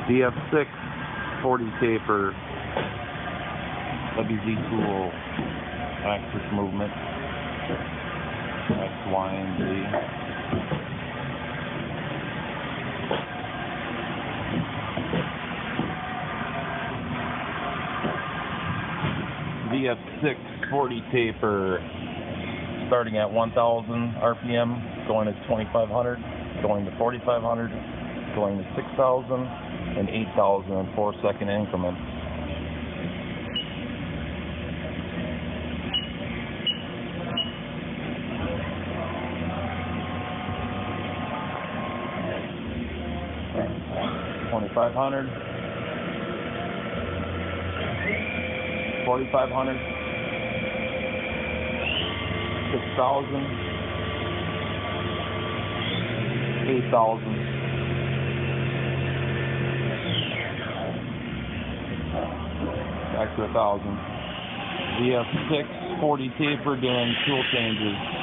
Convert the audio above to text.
VF-6 40 taper, WZ tool, axis movement, X, Y, and Z. VF-6 40 taper, starting at 1,000 RPM, going to 2,500, going to 4,500, going to 6,000, and 8,000 in 4-second increments. $2,500, 4,500, 6,000, 8,000, back to 1,000. VF-6 40 taper doing tool changes.